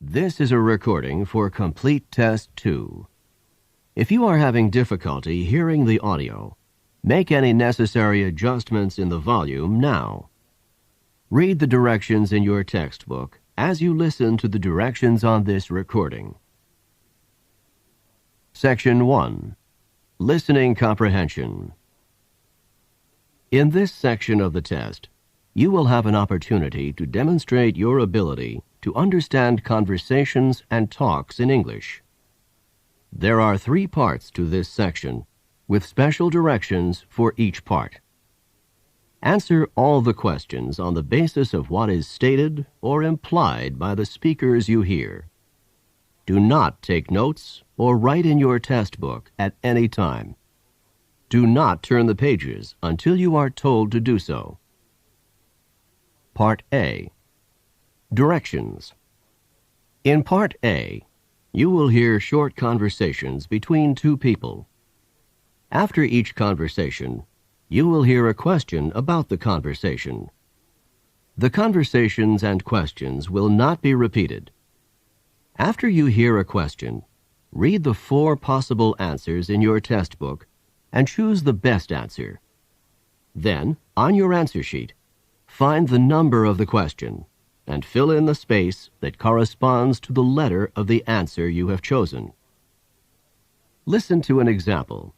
This is a recording for Complete Test 2. If you are having difficulty hearing the audio, make any necessary adjustments in the volume now. Read the directions in your textbook as you listen to the directions on this recording. Section 1. Listening Comprehension. In this section of the test, you will have an opportunity to demonstrate your ability to understand conversations and talks in English. There are 3 parts to this section, with special directions for each part. Answer all the questions on the basis of what is stated or implied by the speakers you hear. Do not take notes or write in your test book at any time. Do not turn the pages until you are told to do so. Part A. Directions. In Part A, you will hear short conversations between 2 people. After each conversation, you will hear a question about the conversation. The conversations and questions will not be repeated. After you hear a question, read the 4 possible answers in your test book and choose the best answer. Then, on your answer sheet, find the number of the question and fill in the space that corresponds to the letter of the answer you have chosen. Listen to an example.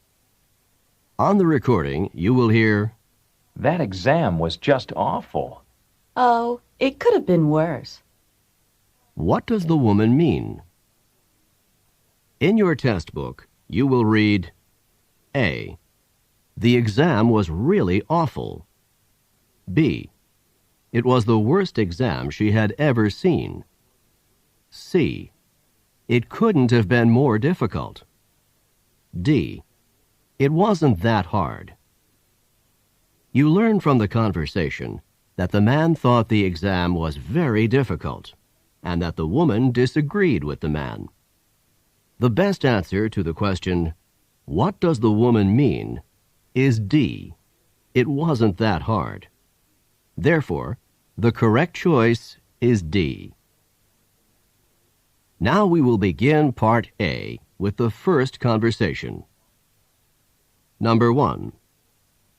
On the recording, you will hear, "That exam was just awful." "Oh, it could have been worse." "What does the woman mean?" In your test book, you will read, A. The exam was really awful. B. It was the worst exam she had ever seen. C. It couldn't have been more difficult. D. It wasn't that hard. You learn from the conversation that the man thought the exam was very difficult and that the woman disagreed with the man. The best answer to the question, "What does the woman mean?" is D. It wasn't that hard. Therefore, the correct choice is D. Now we will begin Part A with the first conversation. Number 1.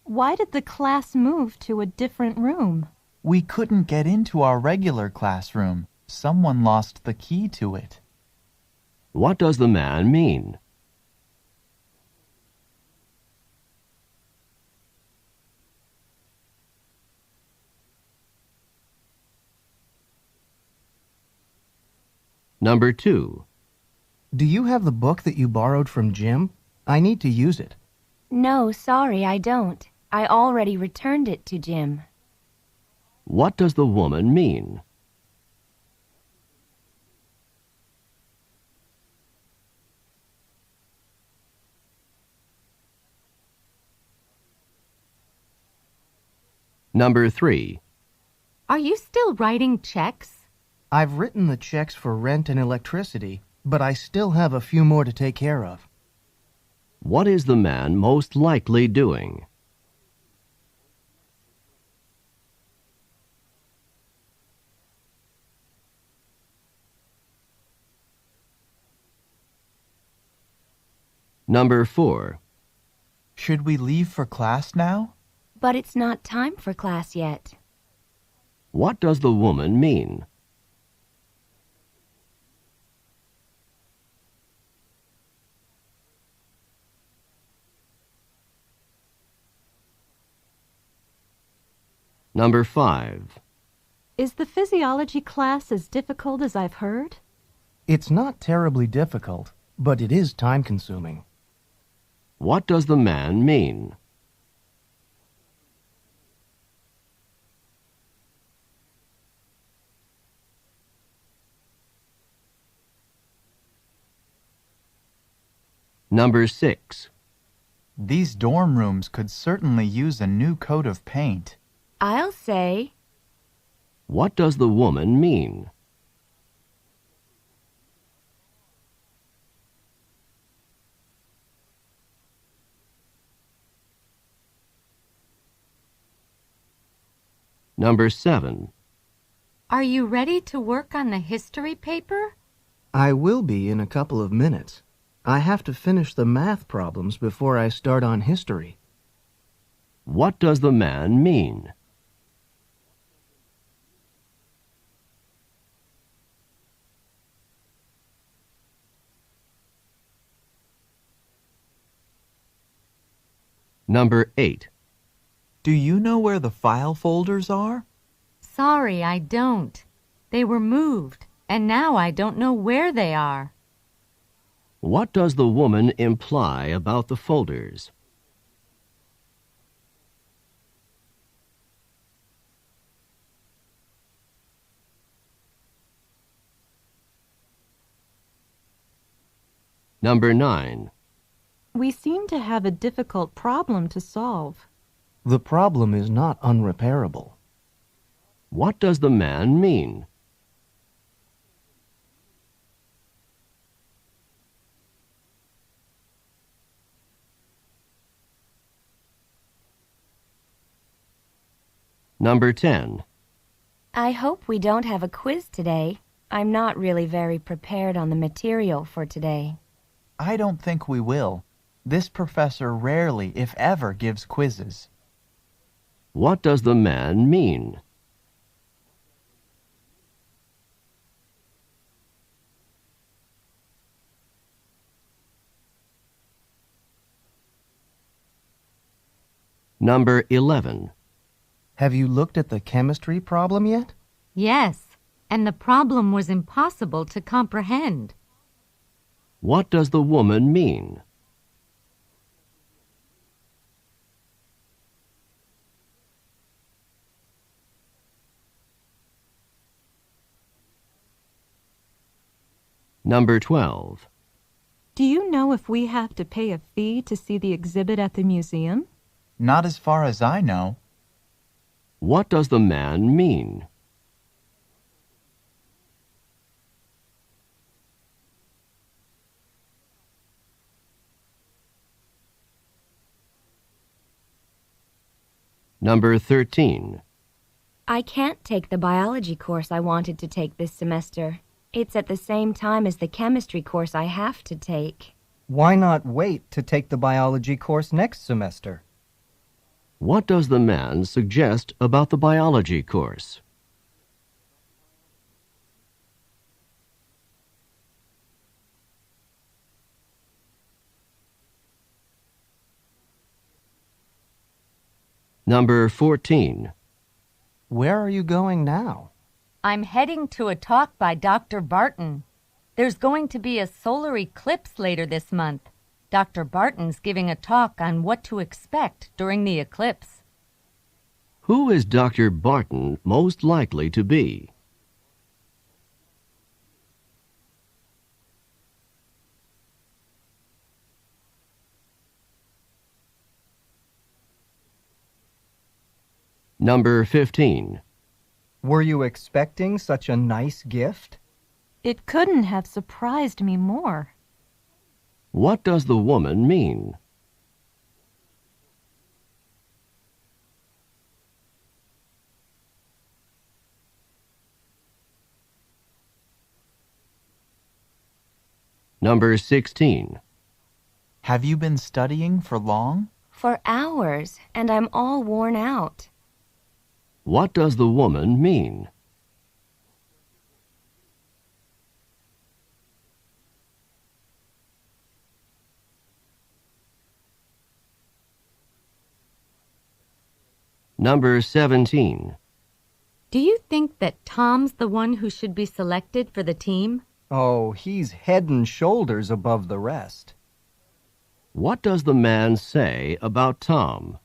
Why did the class move to a different room? We couldn't get into our regular classroom. Someone lost the key to it. What does the man mean? Number 2. Do you have the book that you borrowed from Jim? I need to use it. No, sorry, I don't. I already returned it to Jim. What does the woman mean? Number 3. Are you still writing checks? I've written the checks for rent and electricity, but I still have a few more to take care of. What is the man most likely doing? Number 4. Should we leave for class now? But it's not time for class yet. What does the woman mean? Number 5. Is the physiology class as difficult as I've heard? It's not terribly difficult, but it is time-consuming. What does the man mean? Number 6. These dorm rooms could certainly use a new coat of paint. I'll say, What does the woman mean? Number 7. Are you ready to work on the history paper? I will be in a couple of minutes. I have to finish the math problems before I start on history. What does the man mean? Number 8. Do you know where the file folders are? Sorry, I don't. They were moved, and now I don't know where they are. What does the woman imply about the folders? Number 9. We seem to have a difficult problem to solve. The problem is not unrepairable. What does the man mean? Number 10. I hope we don't have a quiz today. I'm not really very prepared on the material for today. I don't think we will. This professor rarely, if ever, gives quizzes. What does the man mean? Number 11. Have you looked at the chemistry problem yet? Yes, and the problem was impossible to comprehend. What does the woman mean? Number 12. Do you know if we have to pay a fee to see the exhibit at the museum? Not as far as I know. What does the man mean? Number 13. I can't take the biology course I wanted to take this semester. It's at the same time as the chemistry course I have to take. Why not wait to take the biology course next semester? What does the man suggest about the biology course? Number 14. Where are you going now? I'm heading to a talk by Dr. Barton. There's going to be a solar eclipse later this month. Dr. Barton's giving a talk on what to expect during the eclipse. Who is Dr. Barton most likely to be? Number 15. Were you expecting such a nice gift? It couldn't have surprised me more. What does the woman mean? Number 16. Have you been studying for long? For hours, and I'm all worn out. What does the woman mean? Number 17. Do you think that Tom's the one who should be selected for the team? Oh, he's head and shoulders above the rest. What does the man say about Tom?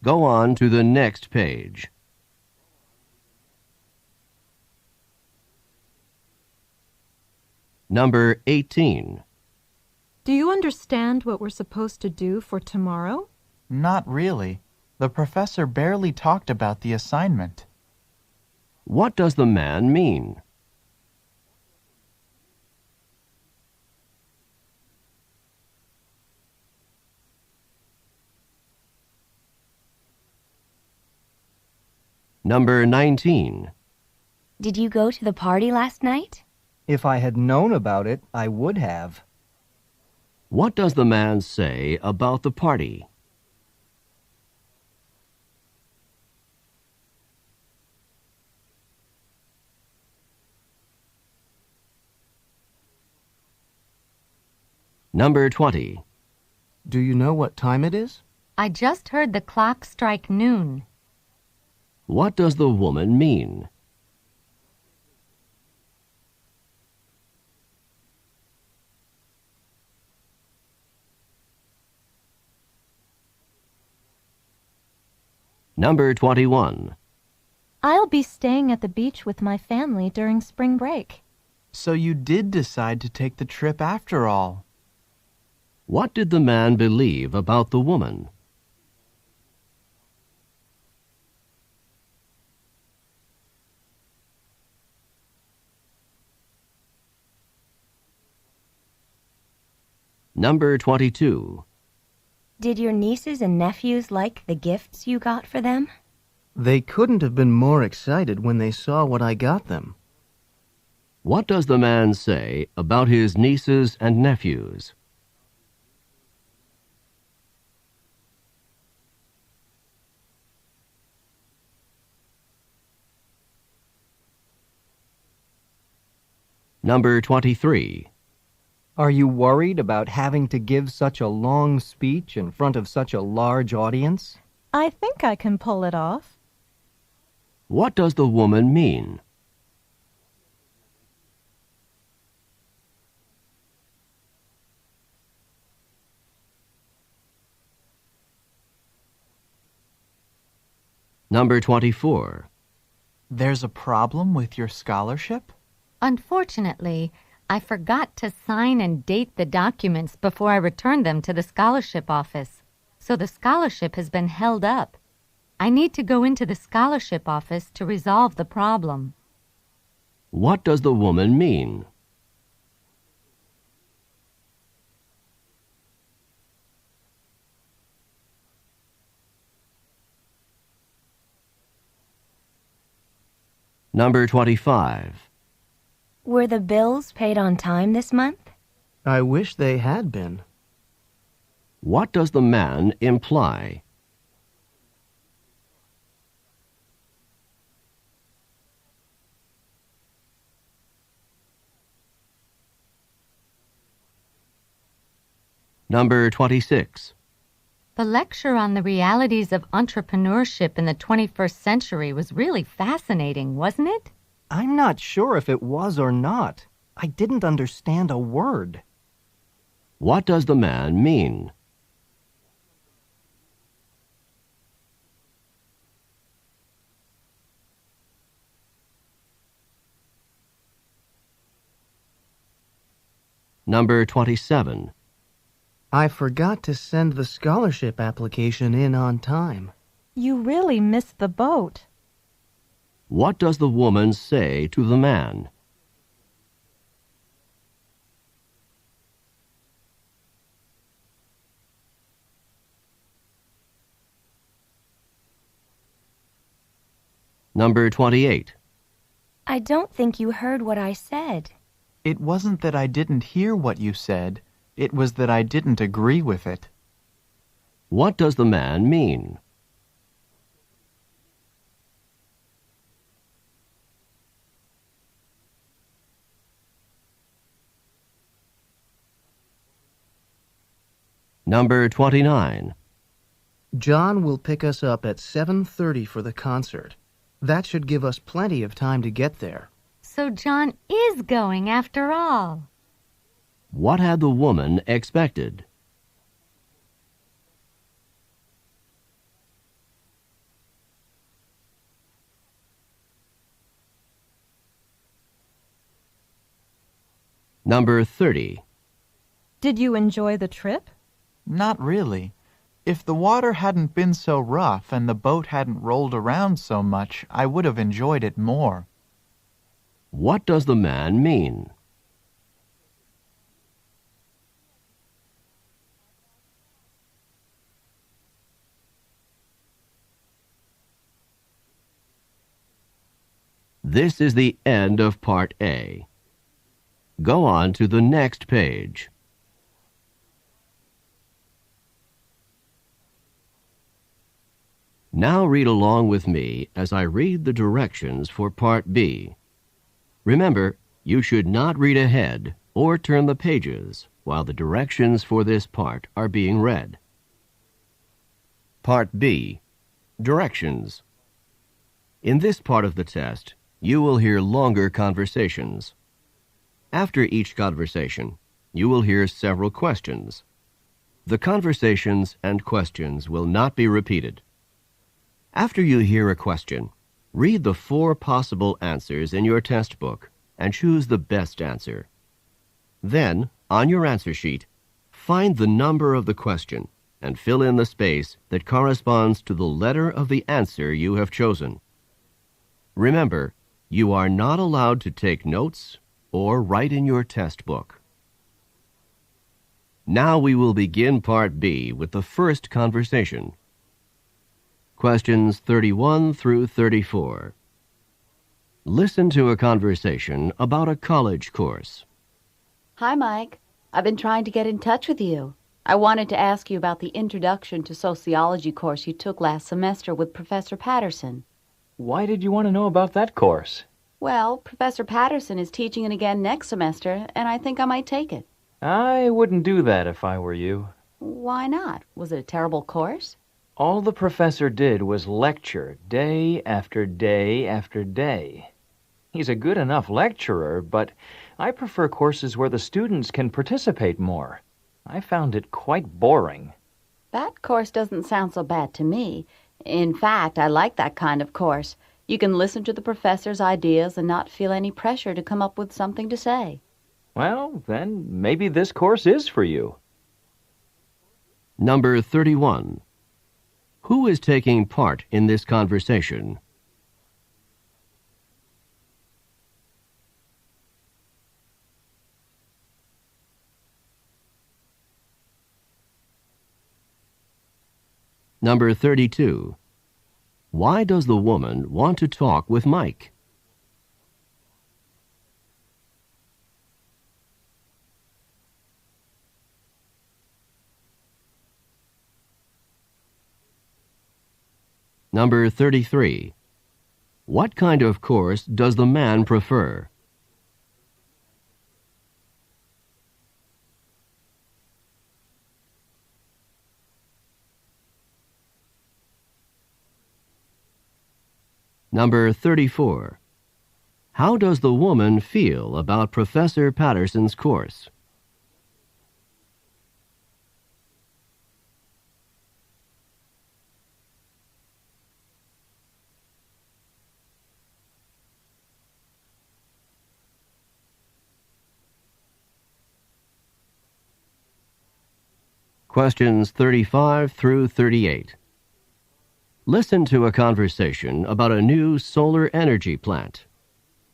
Go on to the next page. Number 18. Do you understand what we're supposed to do for tomorrow? Not really. The professor barely talked about the assignment. What does the man mean? Number 19. Did you go to the party last night? If I had known about it, I would have. What does the man say about the party? Number 20. Do you know what time it is? I just heard the clock strike noon. What does the woman mean? Number 21. I'll be staying at the beach with my family during spring break. So you did decide to take the trip after all. What did the man believe about the woman? Number 22. Did your nieces and nephews like the gifts you got for them? They couldn't have been more excited when they saw what I got them. What does the man say about his nieces and nephews? Number 23. Are you worried about having to give such a long speech in front of such a large audience? I think I can pull it off. What does the woman mean? Number 24. There's a problem with your scholarship? Unfortunately, I forgot to sign and date the documents before I returned them to the scholarship office, so the scholarship has been held up. I need to go into the scholarship office to resolve the problem. What does the woman mean? Number 25. Were the bills paid on time this month? I wish they had been. What does the man imply? Number 26. The lecture on the realities of entrepreneurship in the 21st century was really fascinating, wasn't it? I'm not sure if it was or not. I didn't understand a word. What does the man mean? Number 27. I forgot to send the scholarship application in on time. You really missed the boat. What does the woman say to the man? Number 28. I don't think you heard what I said. It wasn't that I didn't hear what you said. It was that I didn't agree with it. What does the man mean? Number 29. John will pick us up at 7:30 for the concert. That should give us plenty of time to get there. So John is going after all. What had the woman expected? Number 30. Did you enjoy the trip? Not really. If the water hadn't been so rough and the boat hadn't rolled around so much, I would have enjoyed it more. What does the man mean? This is the end of Part A. Go on to the next page. Now read along with me as I read the directions for Part B. Remember, you should not read ahead or turn the pages while the directions for this part are being read. Part B. Directions. In this part of the test, you will hear longer conversations. After each conversation, you will hear several questions. The conversations and questions will not be repeated. After you hear a question, read the 4 possible answers in your test book and choose the best answer. Then, on your answer sheet, find the number of the question and fill in the space that corresponds to the letter of the answer you have chosen. Remember, you are not allowed to take notes or write in your test book. Now we will begin Part B with the first conversation. Questions 31 through 34. Listen to a conversation about a college course. Hi, Mike. I've been trying to get in touch with you. I wanted to ask you about the Introduction to Sociology course you took last semester with Professor Patterson. Why did you want to know about that course? Well, Professor Patterson is teaching it again next semester, and I think I might take it. I wouldn't do that if I were you. Why not? Was it a terrible course? All the professor did was lecture day after day after day. He's a good enough lecturer, but I prefer courses where the students can participate more. I found it quite boring. That course doesn't sound so bad to me. In fact, I like that kind of course. You can listen to the professor's ideas and not feel any pressure to come up with something to say. Well, then maybe this course is for you. Number 31. Who is taking part in this conversation? Number 32. Why does the woman want to talk with Mike? Number 33. What kind of course does the man prefer? Number 34. How does the woman feel about Professor Patterson's course? Questions 35 through 38. Listen to a conversation about a new solar energy plant.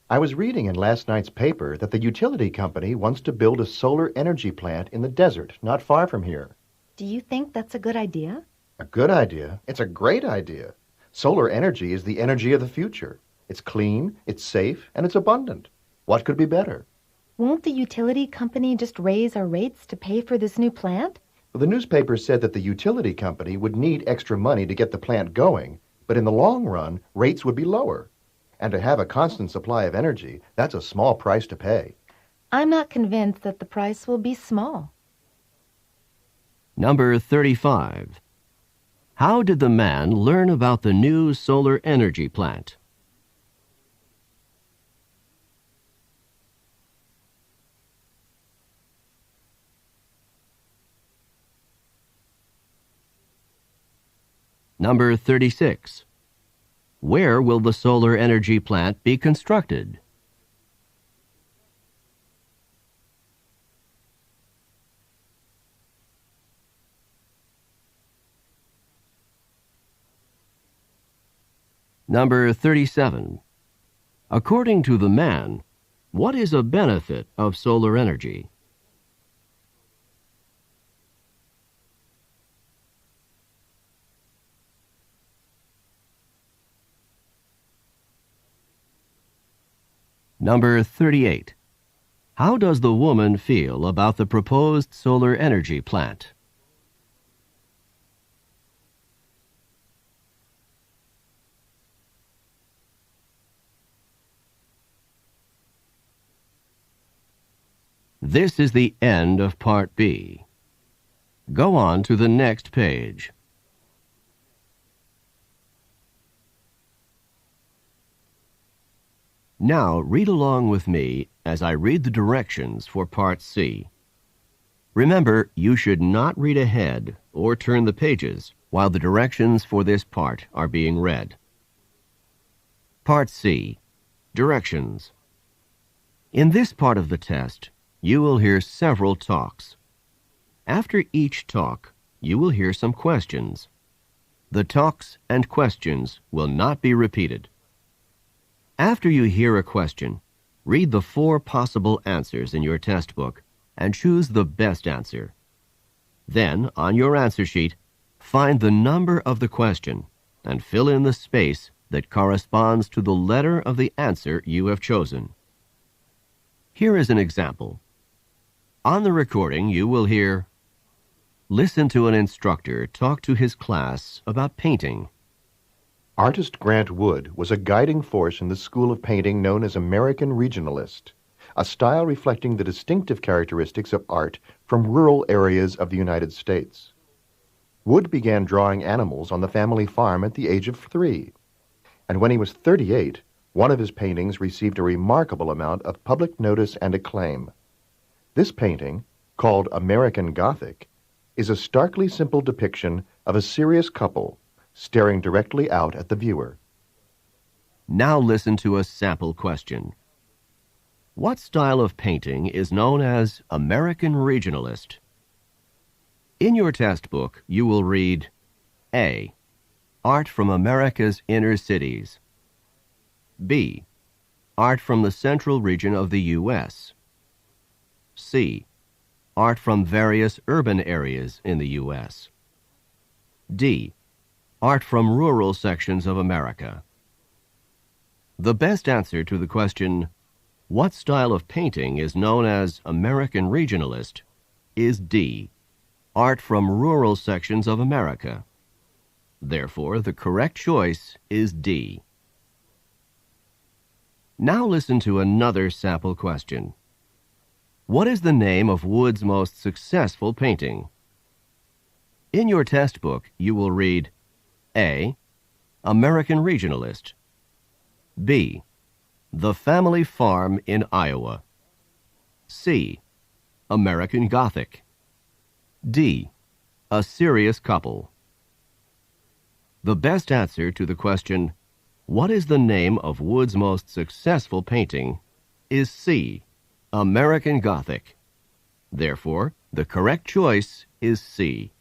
I was reading in last night's paper that the utility company wants to build a solar energy plant in the desert not far from here. Do you think that's a good idea? A good idea? It's a great idea. Solar energy is the energy of the future. It's clean, it's safe, and it's abundant. What could be better? Won't the utility company just raise our rates to pay for this new plant? The newspaper said that the utility company would need extra money to get the plant going, but in the long run, rates would be lower. And to have a constant supply of energy, that's a small price to pay. I'm not convinced that the price will be small. Number 35. How did the man learn about the new solar energy plant? Number 36. Where will the solar energy plant be constructed? Number 37. According to the man, what is a benefit of solar energy? Number 38. How does the woman feel about the proposed solar energy plant? This is the end of Part B. Go on to the next page. Now read along with me as I read the directions for Part C. Remember, you should not read ahead or turn the pages while the directions for this part are being read. Part C. Directions. In this part of the test, you will hear several talks. After each talk, you will hear some questions. The talks and questions will not be repeated. After you hear a question, read the 4 possible answers in your test book and choose the best answer. Then, on your answer sheet, find the number of the question and fill in the space that corresponds to the letter of the answer you have chosen. Here is an example. On the recording, you will hear, "Listen to an instructor talk to his class about painting." Artist Grant Wood was a guiding force in the school of painting known as American Regionalist, a style reflecting the distinctive characteristics of art from rural areas of the United States. Wood began drawing animals on the family farm at the age of 3, and when he was 38, one of his paintings received a remarkable amount of public notice and acclaim. This painting, called American Gothic, is a starkly simple depiction of a serious couple staring directly out at the viewer. Now listen to a sample question. What style of painting is known as American Regionalist? In your test book, you will read A. Art from America's inner cities. B. Art from the central region of the U.S. C. Art from various urban areas in the U.S. D. Art from rural sections of America. The best answer to the question, what style of painting is known as American Regionalist, is D. Art from rural sections of America. Therefore, the correct choice is D. Now listen to another sample question. What is the name of Wood's most successful painting? In your test book, you will read A. American Regionalist. B. The Family Farm in Iowa. C. American Gothic. D. A Serious Couple. The best answer to the question, what is the name of Wood's most successful painting, is C. American Gothic. Therefore, the correct choice is C.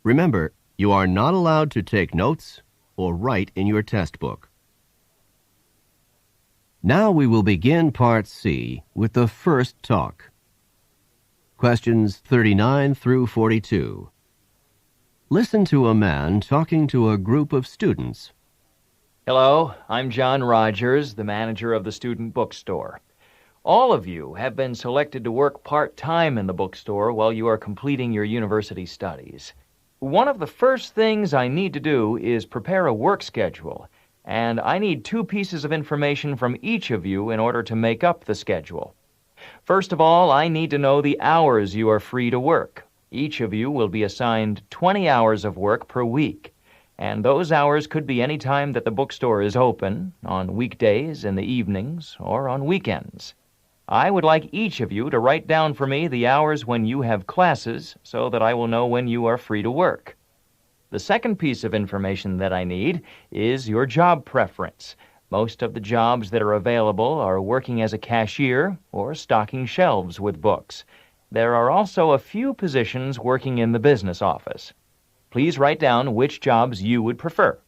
Remember, you are not allowed to take notes or write in your test book. Now we will begin Part C with the first talk. Questions 39 through 42. Listen to a man talking to a group of students. Hello, I'm John Rogers, the manager of the student bookstore. All of you have been selected to work part-time in the bookstore while you are completing your university studies. One of the first things I need to do is prepare a work schedule, and I need 2 pieces of information from each of you in order to make up the schedule. First of all, I need to know the hours you are free to work. Each of you will be assigned 20 hours of work per week, and those hours could be any time that the bookstore is open, on weekdays, in the evenings, or on weekends. I would like each of you to write down for me the hours when you have classes so that I will know when you are free to work. The second piece of information that I need is your job preference. Most of the jobs that are available are working as a cashier or stocking shelves with books. There are also a few positions working in the business office. Please write down which jobs you would prefer.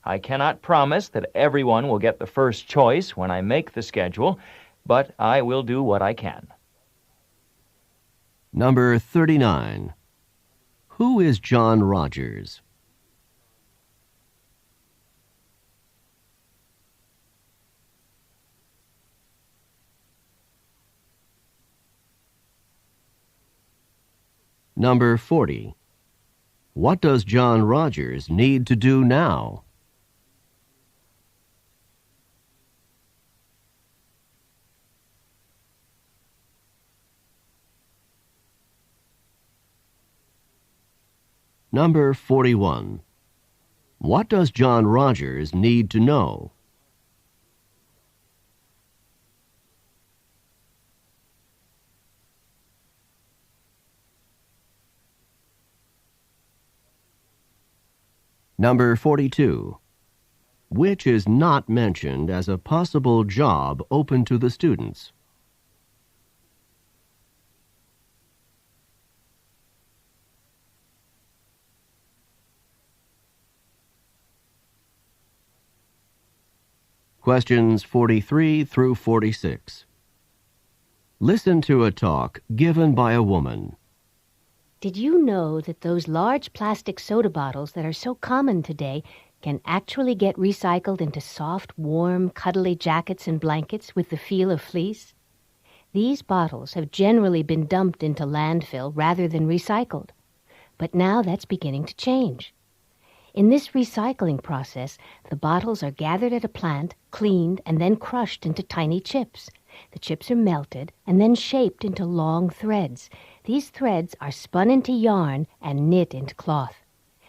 I cannot promise that everyone will get the first choice when I make the schedule, but I will do what I can. Number 39. Who is John Rogers? Number 40. What does John Rogers need to do now? Number 41. What does John Rogers need to know? Number 42. Which is not mentioned as a possible job open to the students? Questions 43 through 46. Listen to a talk given by a woman. Did you know that those large plastic soda bottles that are so common today can actually get recycled into soft, warm, cuddly jackets and blankets with the feel of fleece? These bottles have generally been dumped into landfill rather than recycled, but now that's beginning to change. In this recycling process, the bottles are gathered at a plant, cleaned, and then crushed into tiny chips. The chips are melted and then shaped into long threads. These threads are spun into yarn and knit into cloth.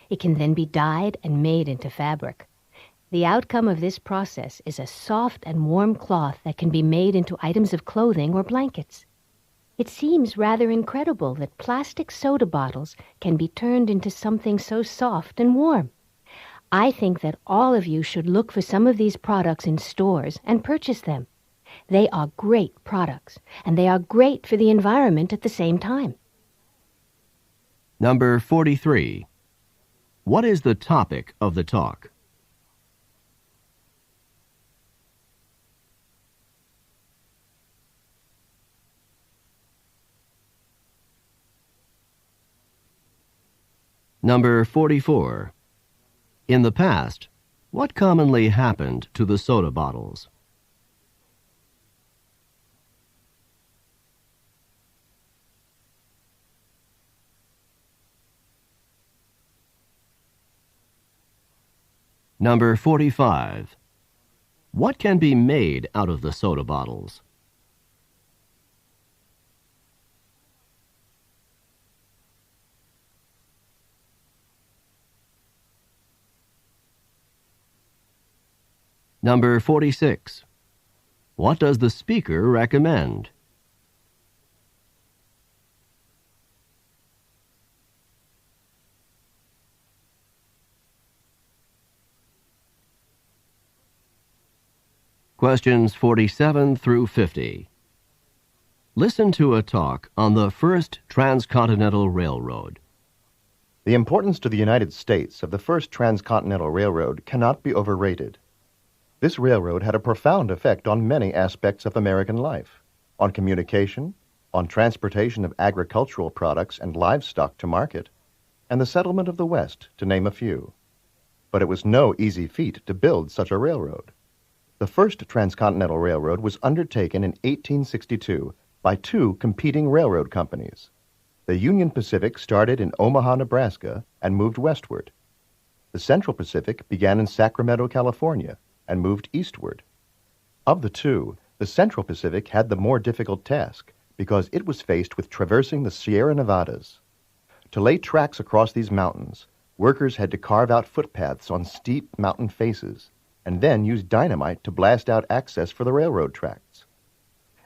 It can then be dyed and made into fabric. The outcome of this process is a soft and warm cloth that can be made into items of clothing or blankets. It seems rather incredible that plastic soda bottles can be turned into something so soft and warm. I think that all of you should look for some of these products in stores and purchase them. They are great products, and they are great for the environment at the same time. Number 43. What is the topic of the talk? Number 44. In the past, what commonly happened to the soda bottles? Number 45. What can be made out of the soda bottles? Number 46. What does the speaker recommend? Questions 47 through 50. Listen to a talk on the first transcontinental railroad. The importance to the United States of the first transcontinental railroad cannot be overrated. This railroad had a profound effect on many aspects of American life, on communication, on transportation of agricultural products and livestock to market, and the settlement of the West, to name a few. But it was no easy feat to build such a railroad. The first transcontinental railroad was undertaken in 1862 by two competing railroad companies. The Union Pacific started in Omaha, Nebraska, and moved westward. The Central Pacific began in Sacramento, California, and moved eastward. Of the two, the Central Pacific had the more difficult task because it was faced with traversing the Sierra Nevadas. To lay tracks across these mountains, workers had to carve out footpaths on steep mountain faces and then use dynamite to blast out access for the railroad tracks.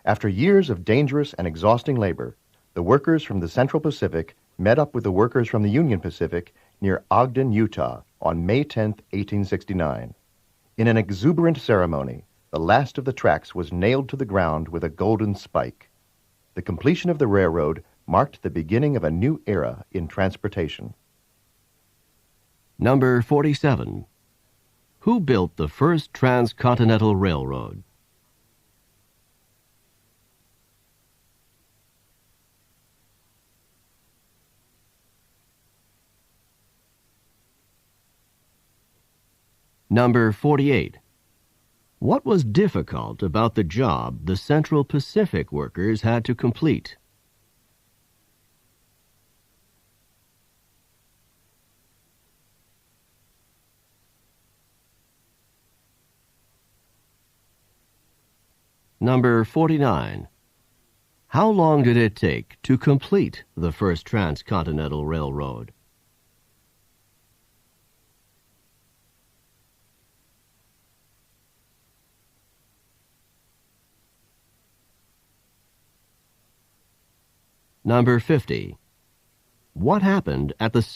After years of dangerous and exhausting labor, the workers from the Central Pacific met up with the workers from the Union Pacific near Ogden, Utah on May 10, 1869. In an exuberant ceremony, the last of the tracks was nailed to the ground with a golden spike. The completion of the railroad marked the beginning of a new era in transportation. Number 47. Who built the first transcontinental railroad? Number 48. What was difficult about the job the Central Pacific workers had to complete? Number 49. How long did it take to complete the first transcontinental railroad? Number 50. What happened at the